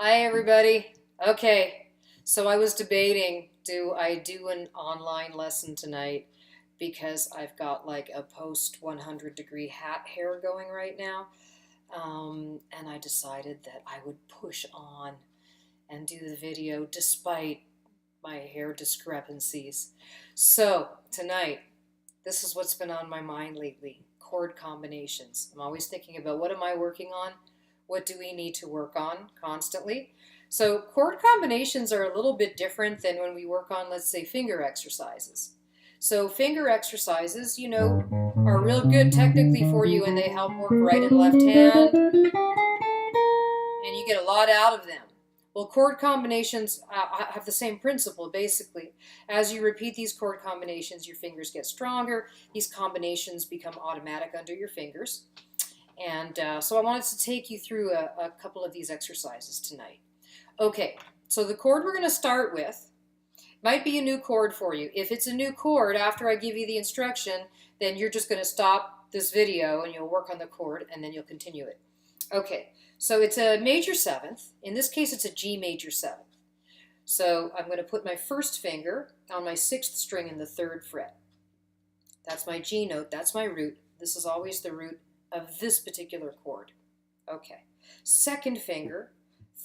Hi everybody. Okay, so I was debating, do I do an online lesson tonight because I've got like a post 100-degree hat hair going right now, and I decided that I would push on and do the video despite my hair discrepancies. So tonight, this is what's been on my mind lately: chord combinations. I'm always thinking about, what am I working on? What do we need to work on constantly? So chord combinations are a little bit different than when we work on, let's say, finger exercises. So finger exercises, are real good technically for you, and they help work right and left hand, and you get a lot out of them. Well, chord combinations have the same principle, basically. As you repeat these chord combinations, your fingers get stronger. These combinations become automatic under your fingers. And so I wanted to take you through a couple of these exercises tonight. Okay, so the chord we're going to start with might be a new chord for you. If it's a new chord, after I give you the instruction, then you're just going to stop this video and you'll work on the chord and then you'll continue it. Okay, so it's a major seventh. In this case, it's a G major seventh. So I'm going to put my first finger on my 6th string in the 3rd fret. That's my G note, that's my root. This is always the root of this particular chord. Okay, 2nd finger,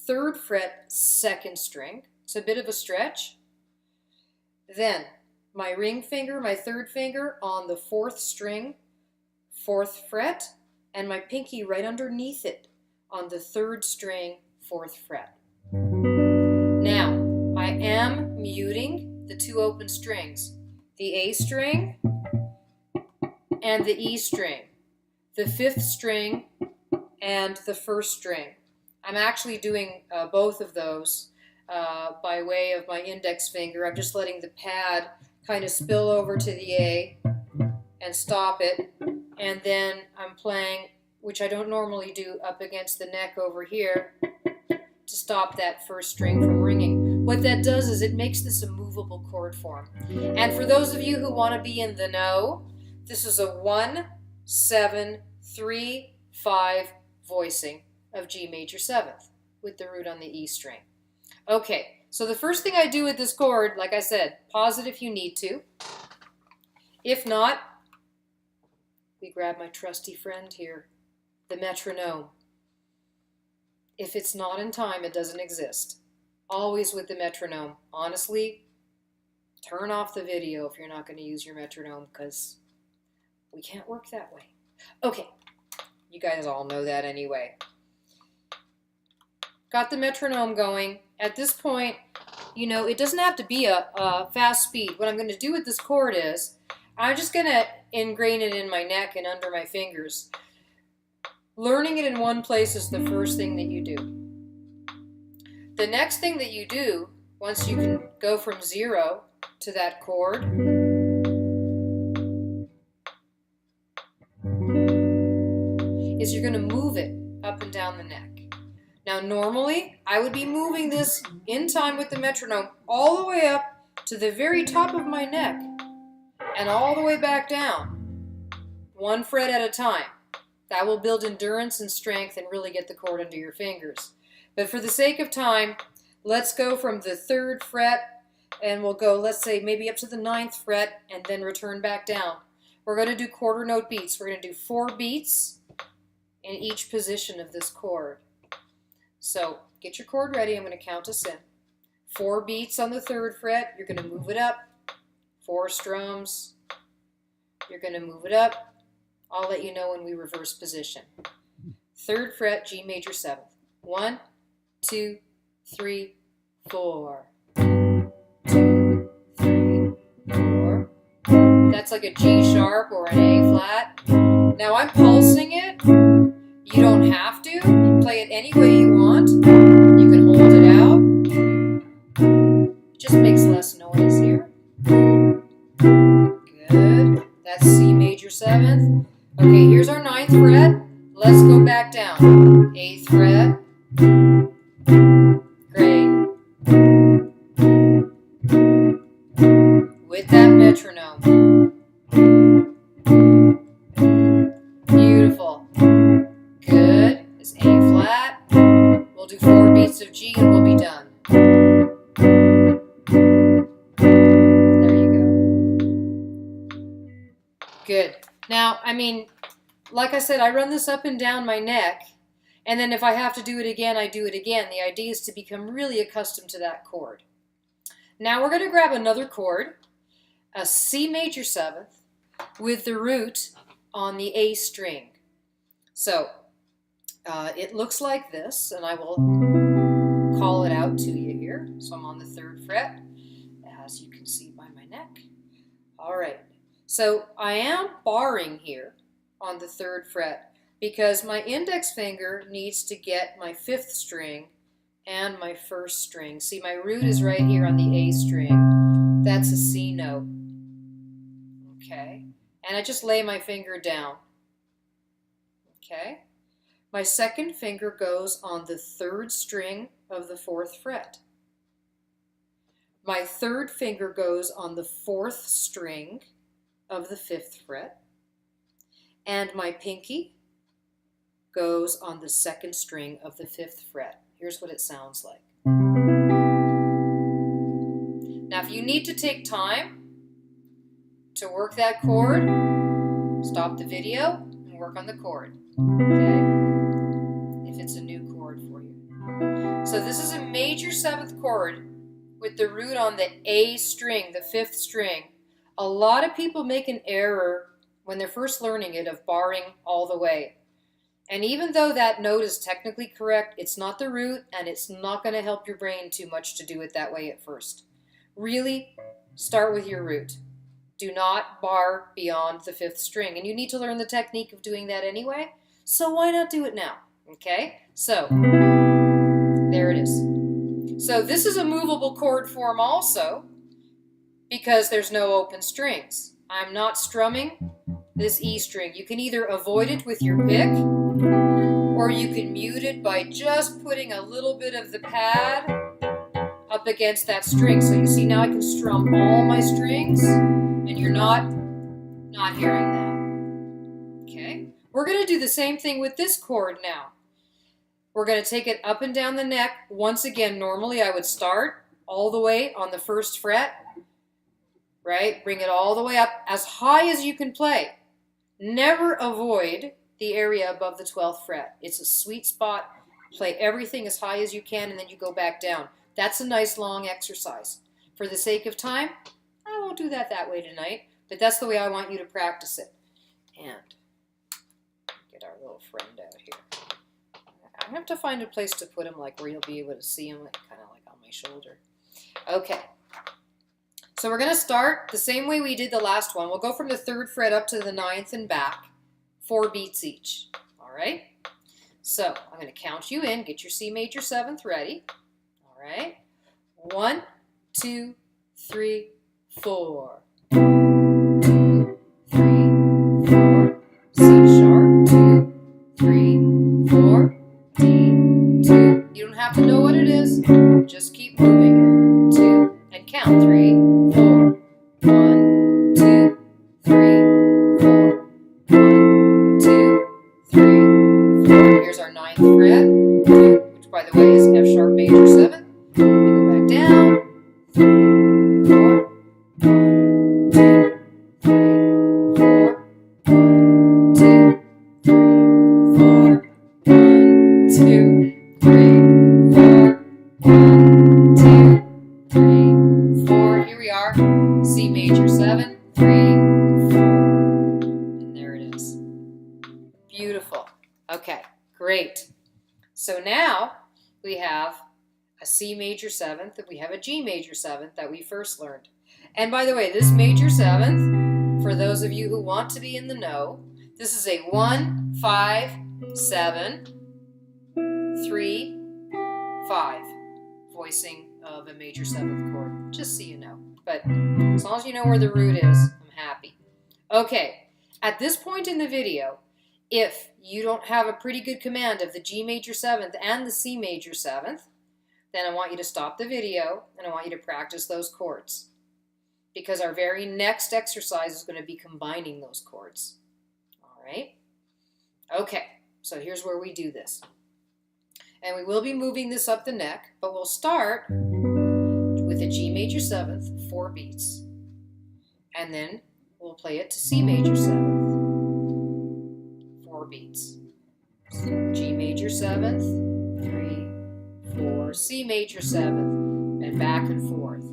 3rd fret, 2nd string. It's a bit of a stretch. Then my ring finger, my 3rd finger on the 4th string, 4th fret, and my pinky right underneath it on the 3rd string, 4th fret. Now, I am muting the 2 open strings, the A string and the E string, the 5th string and the 1st string. I'm actually doing both of those by way of my index finger. I'm just letting the pad kind of spill over to the A and stop it. And then I'm playing, which I don't normally do, up against the neck over here to stop that 1st string from ringing. What that does is it makes this a movable chord form. And for those of you who want to be in the know, this is a 1, 7, 3, 5 voicing of G major 7th with the root on the E string. Okay, so the first thing I do with this chord, like I said, pause it if you need to. If not, we grab my trusty friend here, the metronome. If it's not in time, it doesn't exist. Always with the metronome. Honestly, turn off the video if you're not going to use your metronome, because we can't work that way. Okay, you guys all know that anyway. Got the metronome going. At this point, it doesn't have to be a fast speed. What I'm going to do with this chord is, I'm just going to ingrain it in my neck and under my fingers. Learning it in one place is the first thing that you do. The next thing that you do, once you can go from 0 to that chord, is you're going to move it up and down the neck. Now normally, I would be moving this in time with the metronome all the way up to the very top of my neck and all the way back down, 1 fret at a time. That will build endurance and strength and really get the chord under your fingers. But for the sake of time, let's go from the 3rd fret and we'll go, let's say, maybe up to the 9th fret and then return back down. We're going to do quarter note beats. We're going to do 4 beats in each position of this chord. So get your chord ready. I'm going to count us in. 4 beats on the 3rd fret. You're going to move it up. 4 strums. You're going to move it up. I'll let you know when we reverse position. 3rd fret, G major 7th. 1, 2, 3, 4. 2, 3, 4. That's like a G sharp or an A flat. Now I'm pulsing it. You don't have to. You play it any way you want. You can hold it out. It just makes less noise here. Good. That's C major 7th. Okay, here's our 9th fret. Let's go back down. 8th fret. Great. With that metronome. Beautiful. Good. Is A flat. We'll do 4 beats. beats of G and we'll be done. There you go. Good. Now, I mean, like I said, I run this up and down my neck, and then if I have to do it again, I do it again. The idea is to become really accustomed to that chord. Now we're going to grab another chord, a C major 7th, with the root on the A string. So it looks like this, and I will call it out to you here. So I'm on the 3rd fret, as you can see by my neck. All right, so I am barring here on the 3rd fret because my index finger needs to get my 5th string and my 1st string. See, my root is right here on the A string. That's a C note. Okay, and I just lay my finger down. Okay, my 2nd finger goes on the 3rd string of the 4th fret. My 3rd finger goes on the 4th string of the 5th fret. And my pinky goes on the 2nd string of the 5th fret. Here's what it sounds like. Now, if you need to take time to work that chord, stop the video and work on the chord, okay? If it's a new chord for you. So this is a major 7th chord with the root on the A string, the 5th string. A lot of people make an error when they're first learning it of barring all the way. And even though that note is technically correct, it's not the root, and it's not going to help your brain too much to do it that way at first. Really, start with your root. Do not bar beyond the 5th string. And you need to learn the technique of doing that anyway, so why not do it now? Okay, so there it is. So this is a movable chord form also because there's no open strings. I'm not strumming this E string. You can either avoid it with your pick, or you can mute it by just putting a little bit of the pad up against that string. So you see now I can strum all my strings, and you're not hearing that. Okay? We're going to do the same thing with this chord now. We're going to take it up and down the neck. Once again, normally I would start all the way on the 1st fret, right? Bring it all the way up as high as you can play. Never avoid the area above the 12th fret. It's a sweet spot. Play everything as high as you can, and then you go back down. That's a nice long exercise. For the sake of time, I won't do that way tonight, but that's the way I want you to practice it. And get our little friend out here. I have to find a place to put him, like where you'll be able to see him, like, kind of like on my shoulder. Okay. So we're going to start the same way we did the last one. We'll go from the 3rd fret up to the 9th and back, 4 beats each. All right? So I'm going to count you in. Get your C major 7th ready. All right? 1, 2, 3, 4. 2, 3, 4. C sharp. 2, 3, 4. D, 2. You don't have to know what it is. Just keep moving it. 2, and count. 3, 4. 1, 2, 3, 4. 1, 2, 3, 4. Here's our 9th fret, which by the way is F sharp major 7. We go back down. 3, 4. 1, 2, 3, 4. 1, 2, 3, 4. 1, 2, 3, 4. 1, 2, 3, 4. Here we are. C major 7, 3, 4. And there it is. Beautiful. Okay, great. So now we have a C major 7th, and we have a G major 7th that we first learned. And by the way, this major 7th, for those of you who want to be in the know, this is a 1, 5, 7, 3, 5 voicing of a major 7th chord, just so you know. But as long as you know where the root is, I'm happy. Okay, at this point in the video, if you don't have a pretty good command of the G major 7th and the C major 7th, then I want you to stop the video and I want you to practice those chords, because our very next exercise is going to be combining those chords. All right? Okay, so here's where we do this. And we will be moving this up the neck, but we'll start with a G major 7th, 4 beats. And then we'll play it to C major 7th, 4 beats. So G major 7th, 3, 4, C major 7th, and back and forth.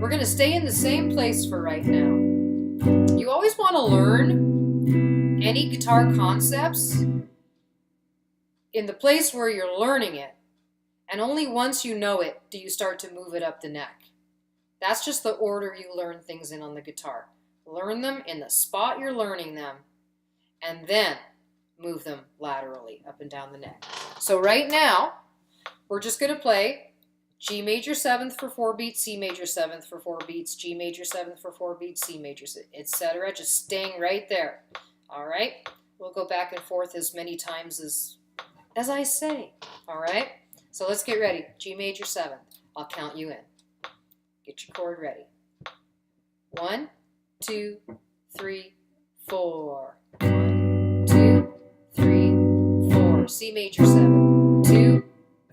We're going to stay in the same place for right now. You always want to learn any guitar concepts in the place where you're learning it, and only once you know it do you start to move it up the neck. That's just the order you learn things in on the guitar. Learn them in the spot you're learning them, and then move them laterally up and down the neck. So right now, we're just going to play G major 7th for 4 beats, C major 7th for 4 beats, G major 7th for 4 beats, C major, etc. Just staying right there. All right? We'll go back and forth as many times as I say. All right? So let's get ready. G major 7th. I'll count you in. Get your chord ready. 1, 2, 3, 4. 1, 2, 3, 4. C major 7th. 2,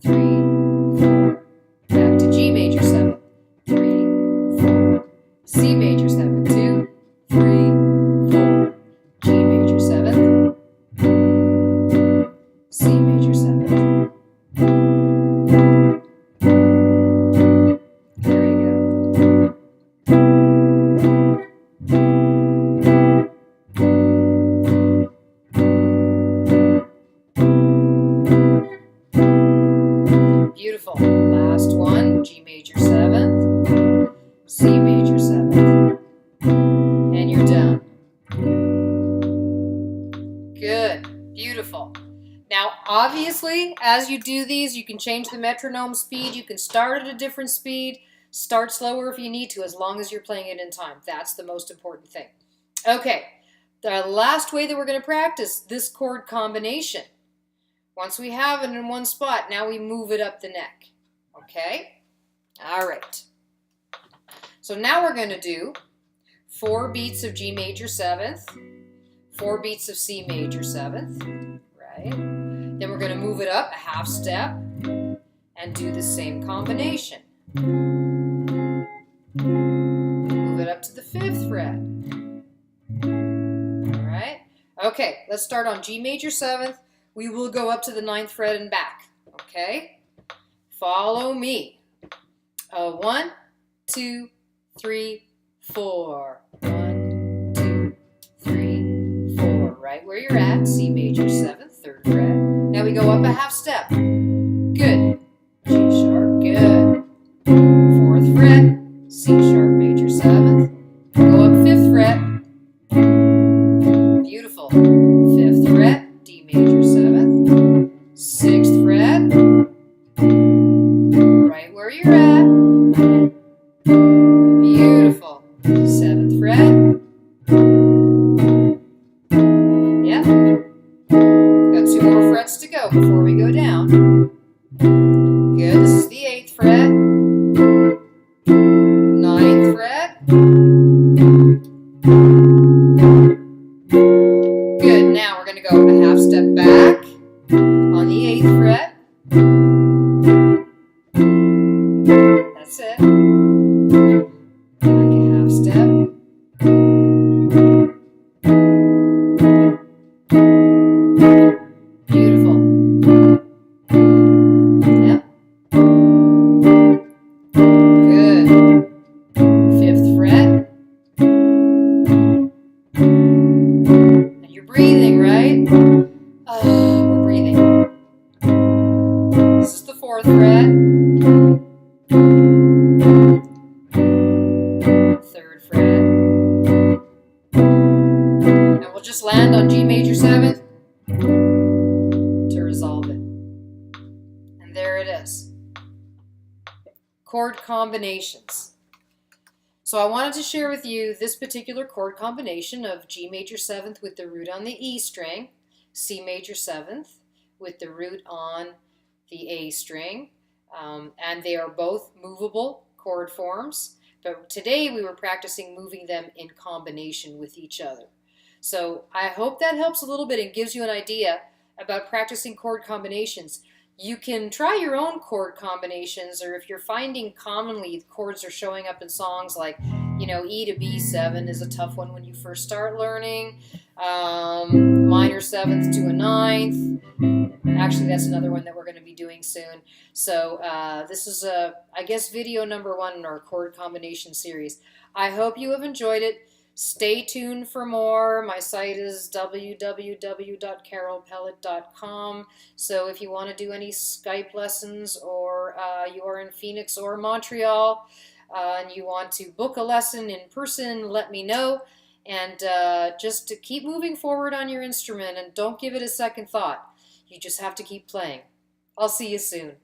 3, 4. Back to G major 7th. 3, 4. C major 7th. 2, 3, 4. G major 7th. C major 7th. There we go. Beautiful. Last one, G major 7th, C major 7th, and you're done. Good. Beautiful. Now, obviously, as you do these, you can change the metronome speed. You can start at a different speed. Start slower if you need to, as long as you're playing it in time. That's the most important thing. Okay, the last way that we're going to practice this chord combination. Once we have it in one spot, now we move it up the neck. Okay? All right. So now we're going to do 4 beats of G major 7th, 4 beats of C major 7th, right? Then we're going to move it up a half step and do the same combination. Move it up to the 5th fret. All right? Okay, let's start on G major 7th. We will go up to the 9th fret and back. Okay? Follow me. 1, 2, 3, 4. 1, 2, 3, 4. Right where you're at, C major 7th, 3rd fret. Now we go up a half step. Good. G sharp, good. 4th fret, C sharp major 7th. Go up 5th fret. Beautiful. 5th fret, D major 7th. 6th fret. Right where you're at. Beautiful. 7th fret. Yep. Got 2 more frets to go before we go down. Good. This is the 8th fret. 9th fret. Good. Now we're going to go a half step back on the 8th fret. That's it. Back a half step. Beautiful. Yep. Good. 5th fret. And you're breathing, right? We're breathing. This is the 4th fret. 3rd fret. And we'll just land on G major 7th to resolve it. And there it is. Chord combinations. So I wanted to share with you this particular chord combination of G major 7th with the root on the E string, C major 7th with the root on the A string, and they are both movable chord forms, but today we were practicing moving them in combination with each other. So I hope that helps a little bit and gives you an idea about practicing chord combinations. You can try your own chord combinations, or if you're finding commonly chords are showing up in songs like, E to B7 is a tough one when you first start learning, minor seventh to a ninth. Actually, that's another one that we're going to be doing soon. So this is, I guess, video number 1 in our chord combination series. I hope you have enjoyed it. Stay tuned for more. My site is www.carolepellat.com. So if you want to do any Skype lessons, or you are in Phoenix or Montreal, and you want to book a lesson in person, let me know. And just to keep moving forward on your instrument, and don't give it a second thought. You just have to keep playing. I'll see you soon.